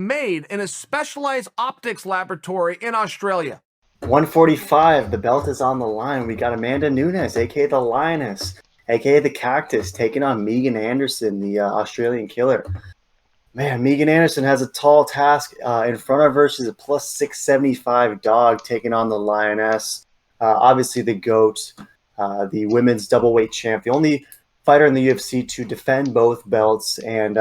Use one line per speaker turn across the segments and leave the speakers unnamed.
made in a specialized optics laboratory in Australia.
145, the belt is on the line. We got Amanda Nunes, aka the Lioness, aka the Cactus, taking on Megan Anderson, the Australian killer. Man, Megan Anderson has a tall task in front of her. She's a plus 675 dog taking on the Lioness. Obviously, the GOAT, the women's doubleweight champ, the only fighter in the UFC to defend both belts. And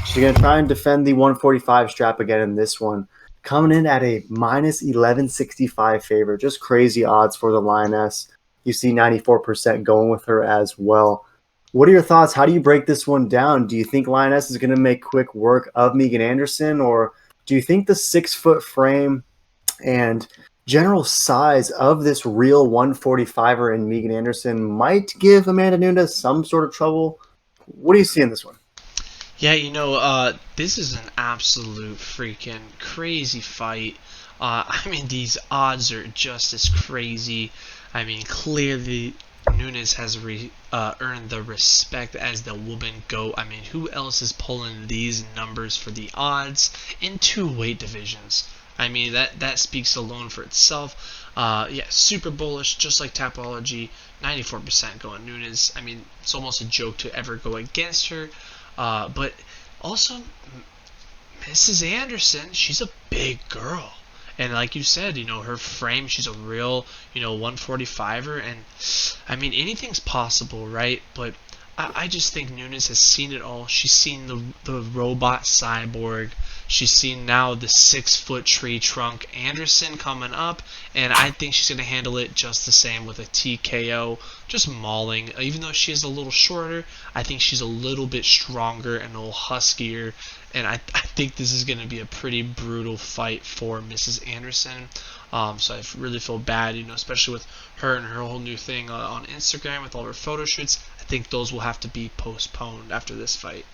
she's going to try and defend the 145 strap again in this one. Coming in at a minus 1165 favorite. Just crazy odds for the Lioness. You see 94% going with her as well. What are your thoughts? How do you break this one down? Do you think Lioness is going to make quick work of Megan Anderson, or do you think the 6-foot frame and general size of this real 145er in Megan Anderson might give Amanda Nunes some sort of trouble? What do you see in this one?
Yeah, this is an absolute freaking crazy fight. I mean, these odds are just as crazy. I mean, clearly Nunes has earned the respect as the woman GOAT. I mean, who else is pulling these numbers for the odds in 2 weight divisions? I mean, that speaks alone for itself. Yeah, super bullish, just like Tapology. 94% going Nunes. I mean, it's almost a joke to ever go against her. But also, Mrs. Anderson, she's a big girl. And like you said, her frame, she's a real, 145er. And, I mean, anything's possible, right? But I just think Nunes has seen it all. She's seen the robot cyborg. She's seen now the 6-foot tree trunk Anderson coming up, and I think she's going to handle it just the same with a TKO, just mauling. Even though she is a little shorter, I think she's a little bit stronger and a little huskier, and I think this is going to be a pretty brutal fight for Mrs. Anderson. So I really feel bad, especially with her and her whole new thing on Instagram with all her photo shoots. I think those will have to be postponed after this fight.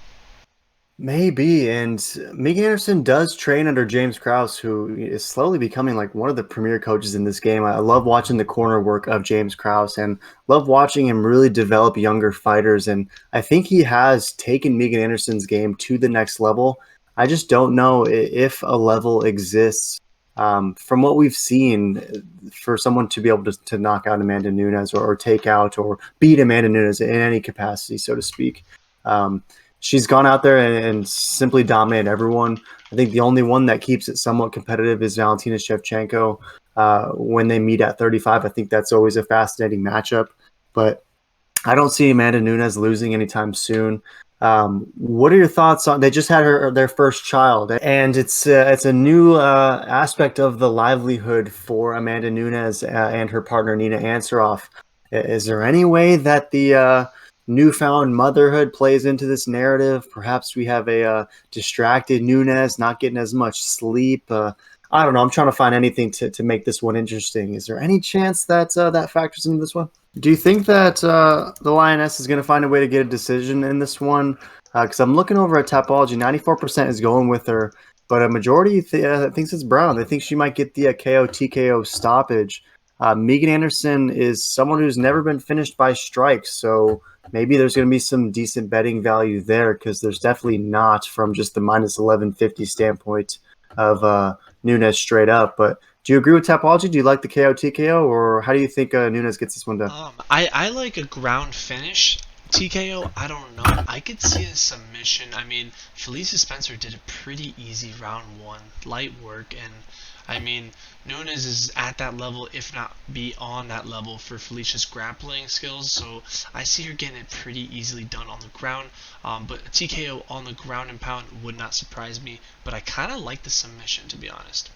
Maybe, and Megan Anderson does train under James Krause, who is slowly becoming like one of the premier coaches in this game. I love watching the corner work of James Krause and love watching him really develop younger fighters. And I think he has taken Megan Anderson's game to the next level. I just don't know if a level exists from what we've seen for someone to be able to knock out Amanda Nunes or take out or beat Amanda Nunes in any capacity, so to speak. She's gone out there and simply dominated everyone. I think the only one that keeps it somewhat competitive is Valentina Shevchenko when they meet at 35. I think that's always a fascinating matchup. But I don't see Amanda Nunes losing anytime soon. What are your thoughts on? They just had their first child, and it's a new aspect of the livelihood for Amanda Nunes and her partner Nina Ansaroff. Is there any way that the newfound motherhood plays into this narrative? Perhaps we have a distracted Nunes not getting as much sleep. I don't know. I'm trying to find anything to make this one interesting. Is there any chance that that factors into this one? Do you think that the Lioness is going to find a way to get a decision in this one? Because I'm looking over at Tapology, 94% is going with her, but a majority thinks it's Brown. They think she might get the KO TKO stoppage. Megan Anderson is someone who's never been finished by strikes, so maybe there's going to be some decent betting value there, because there's definitely not from just the minus 1150 standpoint of Nunes straight up. But do you agree with Tapology? Do you like the KO TKO, or how do you think Nunes gets this one done?
I like a ground finish. TKO, I don't know. I could see a submission. I mean, Felicia Spencer did a pretty easy round 1, light work, and I mean, Nunes is at that level, if not beyond that level, for Felicia's grappling skills, so I see her getting it pretty easily done on the ground. But a TKO on the ground and pound would not surprise me, but I kind of like the submission, to be honest.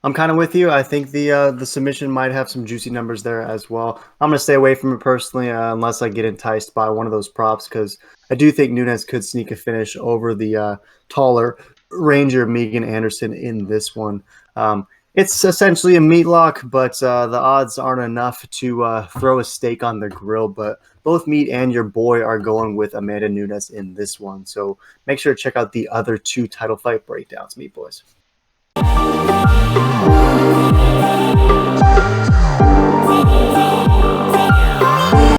I'm kind of with you. I think the submission might have some juicy numbers there as well. I'm going to stay away from it personally unless I get enticed by one of those props, because I do think Nunes could sneak a finish over the taller Ranger Megan Anderson in this one. It's essentially a meat lock, but the odds aren't enough to throw a steak on the grill. But both Meat and your boy are going with Amanda Nunes in this one. So make sure to check out the other 2 title fight breakdowns, Meat Boys.